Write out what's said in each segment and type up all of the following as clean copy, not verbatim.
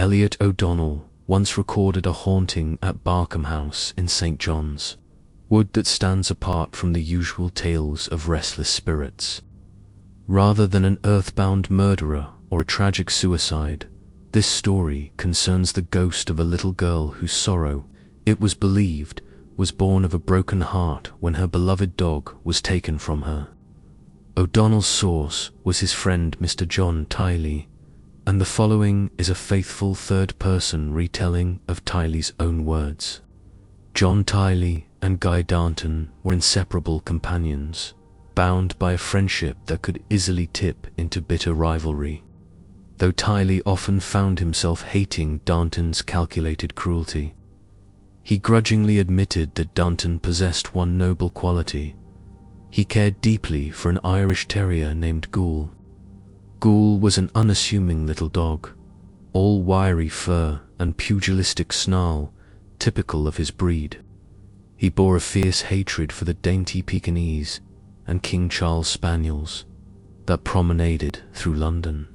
Elliot O'Donnell once recorded a haunting at Barcombe House in St. John's Wood that stands apart from the usual tales of restless spirits. Rather than an earthbound murderer or a tragic suicide, this story concerns the ghost of a little girl whose sorrow, it was believed, was born of a broken heart when her beloved dog was taken from her. O'Donnell's source was his friend Mr. John Tiley, and the following is a faithful third-person retelling of Tiley's own words. John Tiley and Guy Darnton were inseparable companions, bound by a friendship that could easily tip into bitter rivalry. Though Tiley often found himself hating Darnton's calculated cruelty, he grudgingly admitted that Darnton possessed one noble quality. He cared deeply for an Irish terrier named Ghoul. Ghoul was an unassuming little dog, all wiry fur and pugilistic snarl, typical of his breed. He bore a fierce hatred for the dainty Pekingese and King Charles Spaniels that promenaded through London,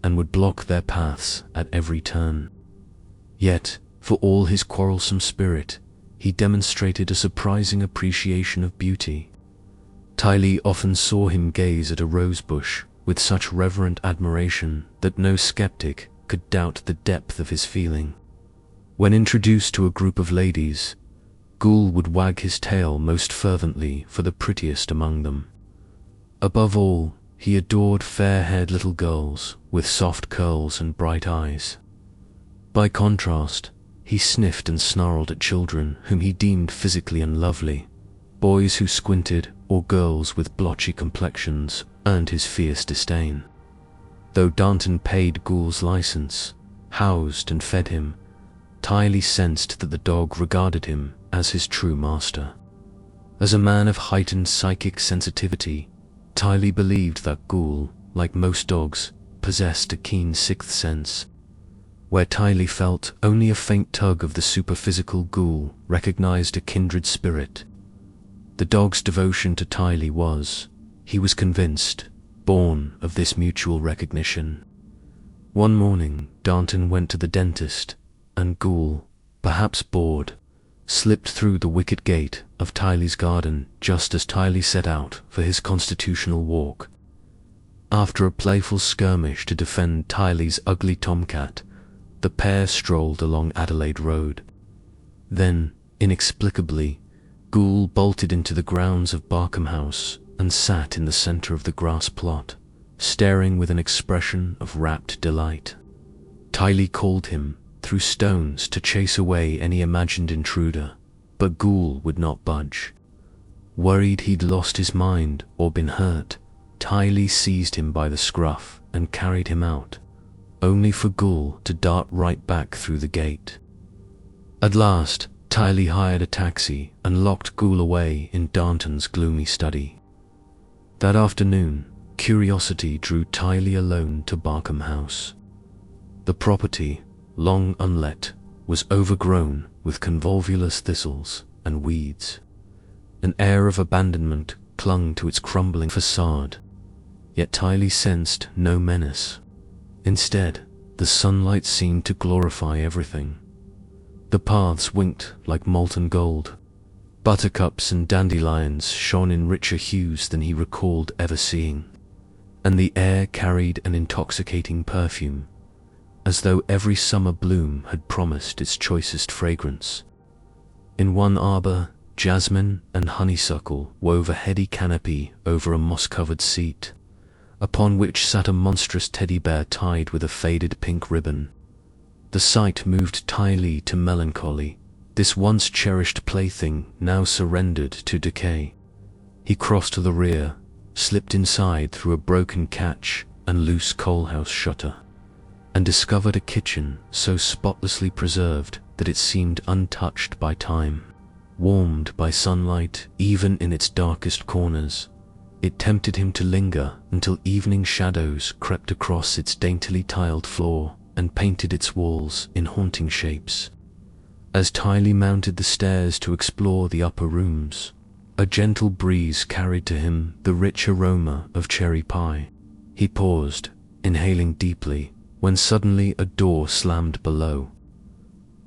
and would block their paths at every turn. Yet, for all his quarrelsome spirit, he demonstrated a surprising appreciation of beauty. Tiley often saw him gaze at a rosebush with such reverent admiration that no skeptic could doubt the depth of his feeling. When introduced to a group of ladies, Ghoul would wag his tail most fervently for the prettiest among them. Above all, he adored fair-haired little girls with soft curls and bright eyes. By contrast, he sniffed and snarled at children whom he deemed physically unlovely. Boys who squinted or girls with blotchy complexions earned his fierce disdain. Though Darnton paid Ghoul's license, housed and fed him, Tiley sensed that the dog regarded him as his true master. As a man of heightened psychic sensitivity, Tiley believed that Ghoul, like most dogs, possessed a keen sixth sense. Where Tiley felt only a faint tug of the superphysical, Ghoul recognized a kindred spirit. The dog's devotion to Tiley was, he was convinced, born of this mutual recognition. One morning, Darnton went to the dentist, and Ghoul, perhaps bored, slipped through the wicket gate of Tiley's garden just as Tiley set out for his constitutional walk. After a playful skirmish to defend Tiley's ugly tomcat, the pair strolled along Adelaide Road. Then, inexplicably, Ghoul bolted into the grounds of Barcombe House and sat in the centre of the grass plot, staring with an expression of rapt delight. Tiley called him, threw stones to chase away any imagined intruder, but Ghoul would not budge. Worried he'd lost his mind or been hurt, Tiley seized him by the scruff and carried him out, only for Ghoul to dart right back through the gate. At last, Tiley hired a taxi and locked Ghoul away in Darnton's gloomy study. That afternoon, curiosity drew Tiley alone to Barcombe House. The property, long unlet, was overgrown with convolvulus thistles and weeds. An air of abandonment clung to its crumbling facade, yet Tiley sensed no menace. Instead, the sunlight seemed to glorify everything. The paths winked like molten gold. Buttercups and dandelions shone in richer hues than he recalled ever seeing, and the air carried an intoxicating perfume, as though every summer bloom had promised its choicest fragrance. In one arbor, jasmine and honeysuckle wove a heady canopy over a moss-covered seat, upon which sat a monstrous teddy bear tied with a faded pink ribbon. The sight moved Tiley to melancholy. This once cherished plaything now surrendered to decay. He crossed to the rear, slipped inside through a broken catch and loose coalhouse shutter, and discovered a kitchen so spotlessly preserved that it seemed untouched by time. Warmed by sunlight even in its darkest corners, it tempted him to linger until evening shadows crept across its daintily tiled floor and painted its walls in haunting shapes. As Tiley mounted the stairs to explore the upper rooms, a gentle breeze carried to him the rich aroma of cherry pie. He paused, inhaling deeply, when suddenly a door slammed below.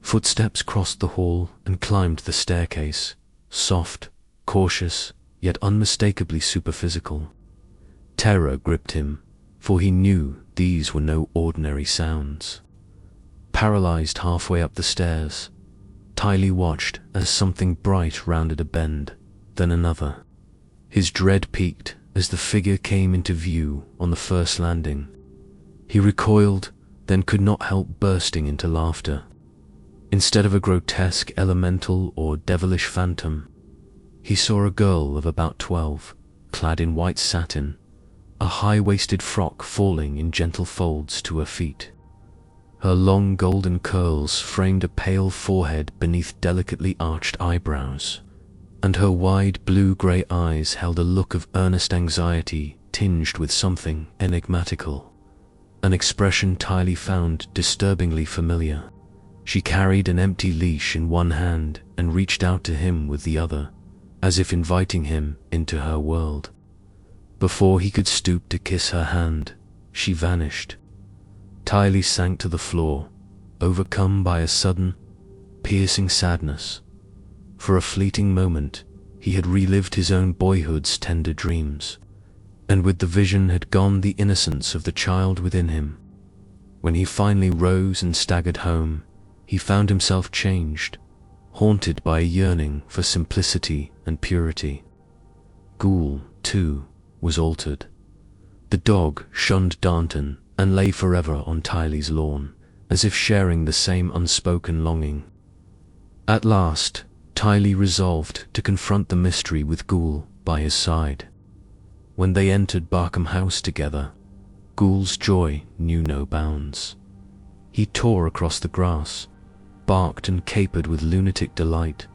Footsteps crossed the hall and climbed the staircase, soft, cautious, yet unmistakably superphysical. Terror gripped him, for he knew these were no ordinary sounds. Paralyzed halfway up the stairs, Tylee watched as something bright rounded a bend, then another. His dread peaked as the figure came into view on the first landing. He recoiled, then could not help bursting into laughter. Instead of a grotesque elemental or devilish phantom, he saw a girl of about 12, clad in white satin, a high-waisted frock falling in gentle folds to her feet. Her long golden curls framed a pale forehead beneath delicately arched eyebrows, and her wide blue-grey eyes held a look of earnest anxiety tinged with something enigmatical, an expression Tylee found disturbingly familiar. She carried an empty leash in one hand and reached out to him with the other, as if inviting him into her world. Before he could stoop to kiss her hand, she vanished. Tylee sank to the floor, overcome by a sudden, piercing sadness. For a fleeting moment, he had relived his own boyhood's tender dreams, and with the vision had gone the innocence of the child within him. When he finally rose and staggered home, he found himself changed, haunted by a yearning for simplicity and purity. Ghoul, too, was altered. The dog shunned Darnton and lay forever on Tylee's lawn, as if sharing the same unspoken longing. At last, Tylee resolved to confront the mystery with Ghoul by his side. When they entered Barcombe House together, Ghoul's joy knew no bounds. He tore across the grass, barked and capered with lunatic delight,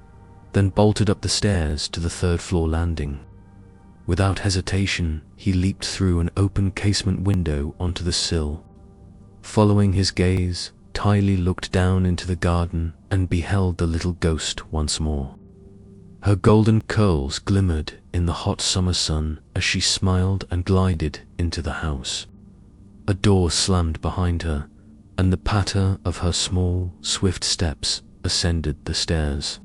then bolted up the stairs to the third-floor landing. Without hesitation, he leaped through an open casement window onto the sill. Following his gaze, Tylee looked down into the garden and beheld the little ghost once more. Her golden curls glimmered in the hot summer sun as she smiled and glided into the house. A door slammed behind her, and the patter of her small, swift steps ascended the stairs.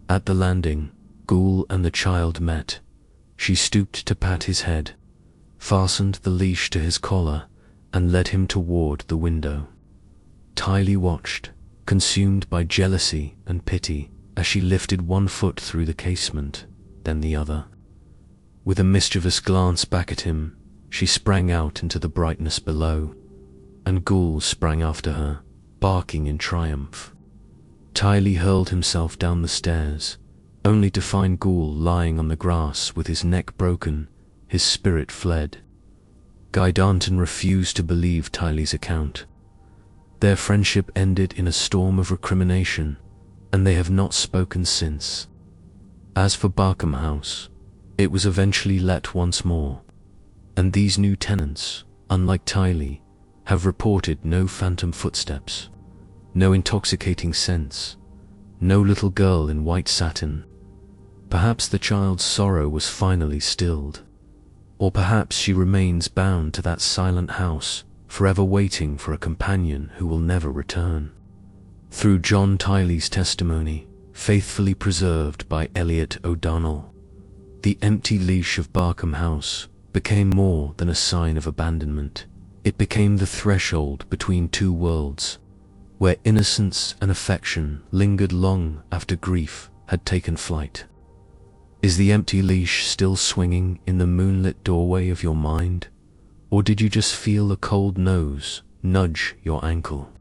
At the landing, Ghoul and the child met. She stooped to pat his head, fastened the leash to his collar, and led him toward the window. Tylee watched, consumed by jealousy and pity, as she lifted one foot through the casement, then the other. With a mischievous glance back at him, she sprang out into the brightness below, and Ghoul sprang after her, barking in triumph. Tylee hurled himself down the stairs, only to find Ghoul lying on the grass with his neck broken, his spirit fled. Guy Darnton refused to believe Tylee's account. Their friendship ended in a storm of recrimination, and they have not spoken since. As for Barcombe House, it was eventually let once more, and these new tenants, unlike Tylee, have reported no phantom footsteps, no intoxicating scents, no little girl in white satin. Perhaps the child's sorrow was finally stilled, or perhaps she remains bound to that silent house, forever waiting for a companion who will never return. Through John Tylee's testimony, faithfully preserved by Elliot O'Donnell, the empty leash of Barcombe House became more than a sign of abandonment. It became the threshold between two worlds, where innocence and affection lingered long after grief had taken flight. Is the empty leash still swinging in the moonlit doorway of your mind, or did you just feel a cold nose nudge your ankle?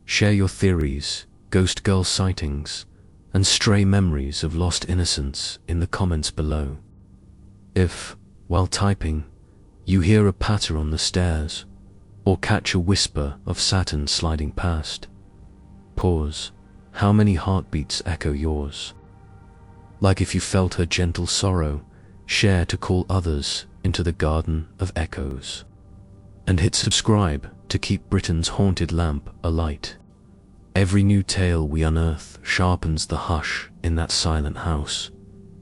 Share your theories, ghost girl sightings, and stray memories of lost innocence in the comments below. If, while typing, you hear a patter on the stairs, or catch a whisper of Saturn sliding past, pause. How many heartbeats echo yours? Like if you felt her gentle sorrow, share to call others into the garden of echoes. And hit subscribe to keep Britain's haunted lamp alight. Every new tale we unearth sharpens the hush in that silent house,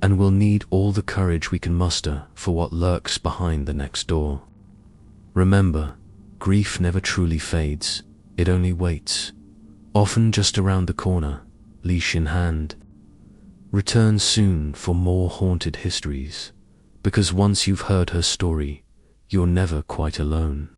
and we'll need all the courage we can muster for what lurks behind the next door. Remember, Grief never truly fades, it only waits, often just around the corner, leash in hand. Return soon for more haunted histories, because once you've heard her story, you're never quite alone.